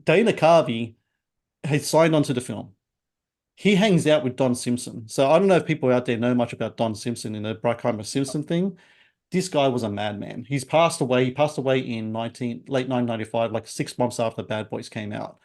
Dana Carvey has signed on to the film. He hangs out with Don Simpson. So I don't know if people out there know much about Don Simpson in the Bruckheimer Simpson thing. This guy was a madman. He's passed away. He passed away in late 1995, like 6 months after Bad Boys came out.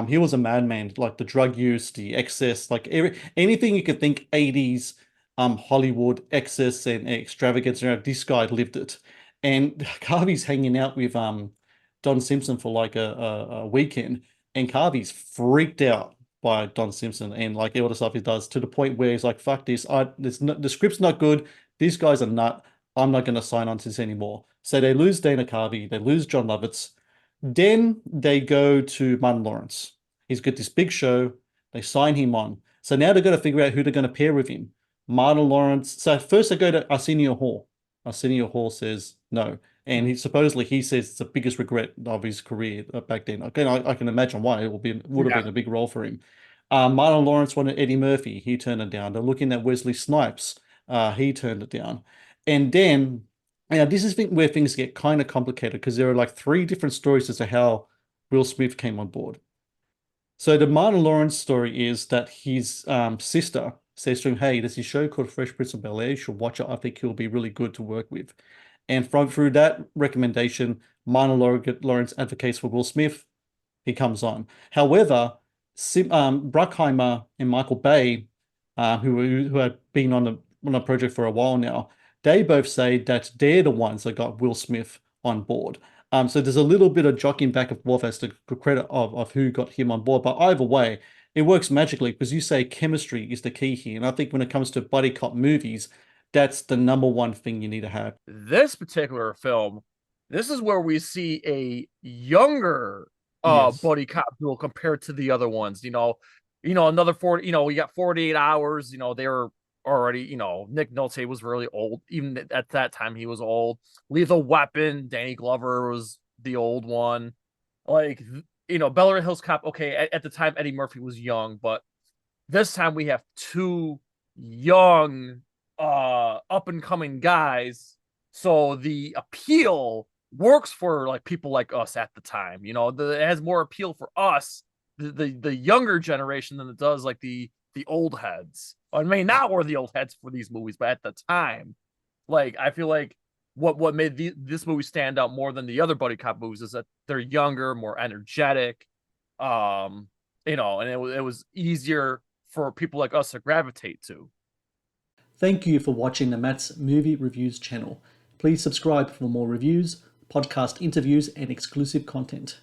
He was a madman, like the drug use, the excess, like anything you could think 80s Hollywood excess and extravagance. This guy lived it. And Carvey's hanging out with Don Simpson for like a weekend, and Carvey's freaked out by Don Simpson and like all the stuff he does to the point where he's like, "Fuck this! The script's not good. These guys are nut. I'm not going to sign on to this anymore." So they lose Dana Carvey, they lose John Lovitz. Then they go to Martin Lawrence. He's got this big show. They sign him on. So now they've got to figure out who they're going to pair with him. Martin Lawrence. So first they go to Arsenio Hall. Arsenio Hall says no. And he says it's the biggest regret of his career back then. Again, I can imagine why would have Yeah. been a big role for him. Martin Lawrence wanted Eddie Murphy. He turned it down. They're looking at Wesley Snipes. He turned it down. And then, this is where things get kind of complicated because there are like three different stories as to how Will Smith came on board. So the Martin Lawrence story is that his sister says to him, "Hey, there's this show called Fresh Prince of Bel-Air. You should watch it. I think he'll be really good to work with." And from through that recommendation, Martin Lawrence advocates for Will Smith. He comes on. However, Bruckheimer and Michael Bay, who had been on a project for a while now, they both say that they're the ones that got Will Smith on board. So there's a little bit of jockeying back and forth as to the credit of who got him on board. But either way, it works magically because you say chemistry is the key here. And I think when it comes to buddy cop movies, that's the number one thing you need to have. This particular film, this is where we see a younger Yes. buddy cop duel compared to the other ones. Another 40, we got 48 hours, they were already, Nick Nolte was really old. Even at that time, he was old. Lethal Weapon, Danny Glover was the old one. Like, Beverly Hills Cop, okay, at the time, Eddie Murphy was young, but this time we have two young up and coming guys, so the appeal works for like people like us at the time. It has more appeal for us, the younger generation, than it does like the old heads. I mean, now we're the old heads for these movies, but at the time, like, I feel like what made this movie stand out more than the other buddy cop movies is that they're younger, more energetic, and it was easier for people like us to gravitate to. Thank you for watching the Matt's Movie Reviews channel. Please subscribe for more reviews, podcast interviews, and exclusive content.